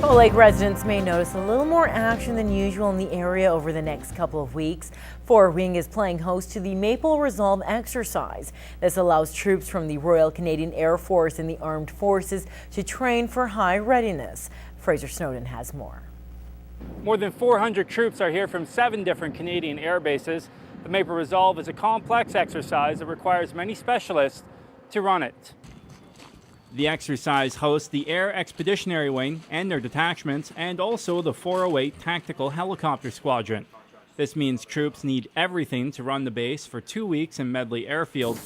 Cold Lake residents may notice a little more action than usual in the area over the next couple of weeks. Fort Wing is playing host to the Maple Resolve exercise. This allows troops from the Royal Canadian Air Force and the Armed Forces to train for high readiness. Frazer Snowdon has more. More than 400 troops are here from 7 different Canadian air bases. The Maple Resolve is a complex exercise that requires many specialists to run it. The exercise hosts the Air Expeditionary Wing and their detachments, and also the 408 Tactical Helicopter Squadron. This means troops need everything to run the base for 2 weeks in Medley Airfield.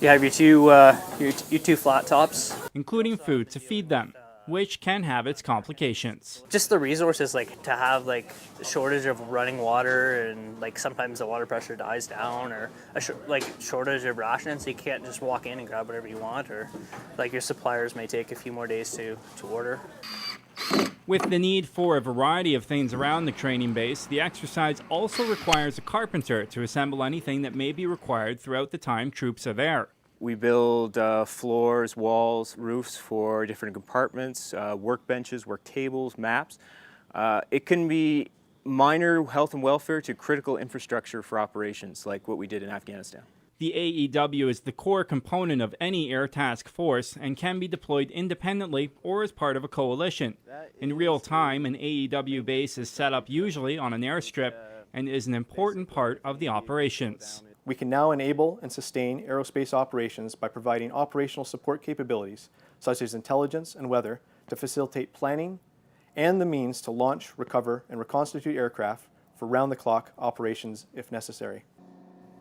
You have your two flat tops, including food to feed them, which can have its complications. Just the resources, like to have like a shortage of running water, and like sometimes the water pressure dies down, or like shortage of rations, so you can't just walk in and grab whatever you want, or like your suppliers may take a few more days to order. With the need for a variety of things around the training base, the exercise also requires a carpenter to assemble anything that may be required throughout the time troops are there. We build floors, walls, roofs for different compartments, workbenches, work tables, maps. It can be minor health and welfare to critical infrastructure for operations like what we did in Afghanistan. The AEW is the core component of any air task force and can be deployed independently or as part of a coalition. In real time, an AEW base is set up usually on an airstrip and is an important part of the operations. We can now enable and sustain aerospace operations by providing operational support capabilities, such as intelligence and weather, to facilitate planning and the means to launch, recover, and reconstitute aircraft for round-the-clock operations if necessary.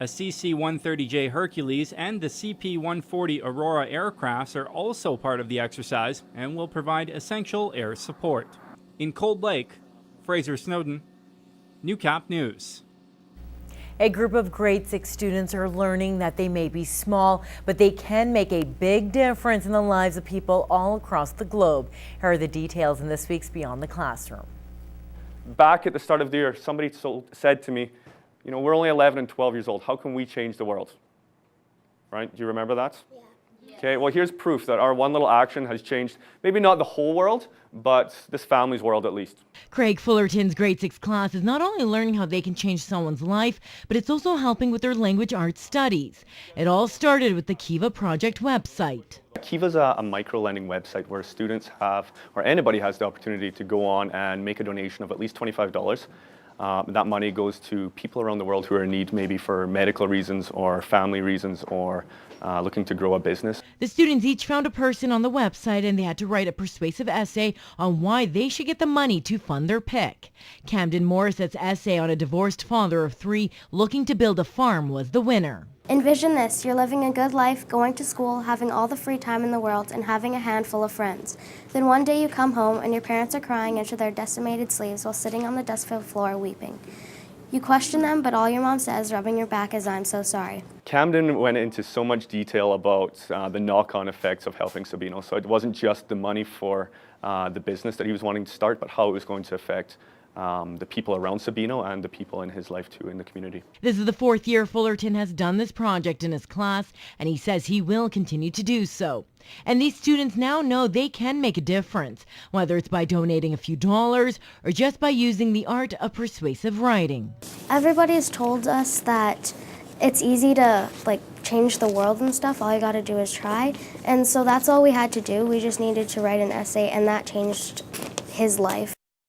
A CC-130J Hercules and the CP-140 Aurora aircrafts are also part of the exercise and will provide essential air support. In Cold Lake, Frazer Snowdon, Newcap News. A group of grade 6 students are learning that they may be small, but they can make a big difference in the lives of people all across the globe. Here are the details in this week's Beyond the Classroom. Back at the start of the year, somebody said to me, you know, we're only 11 and 12 years old. How can we change the world? Right? Do you remember that? Yeah. Okay, well, here's proof that our one little action has changed, maybe not the whole world, but this family's world at least. Craig Fullarton's grade 6 class is not only learning how they can change someone's life, but it's also helping with their language arts studies. It all started with the Kiva Project website. Kiva's a micro-lending website where students have, or anybody has the opportunity to go on and make a donation of at least $25. That money goes to people around the world who are in need, maybe for medical reasons or family reasons, or looking to grow a business. The students each found a person on the website and they had to write a persuasive essay on why they should get the money to fund their pick. Camdyn Morrissette's essay on a divorced father of 3 looking to build a farm was the winner. Envision this, you're living a good life, going to school, having all the free time in the world, and having a handful of friends. Then one day you come home and your parents are crying into their decimated sleeves while sitting on the dust-filled floor weeping. You question them, but all your mom says, rubbing your back, is "I'm so sorry." Camdyn went into so much detail about the knock-on effects of helping Sabino. So it wasn't just the money for the business that he was wanting to start, but how it was going to affect the people around Sabino and the people in his life too in the community. This is the 4th year Fullarton has done this project in his class, and he says he will continue to do so. And these students now know they can make a difference, whether it's by donating a few dollars or just by using the art of persuasive writing. Everybody's told us that it's easy to change the world and stuff. All you got to do is try. And so that's all we had to do. We just needed to write an essay, and that changed his life.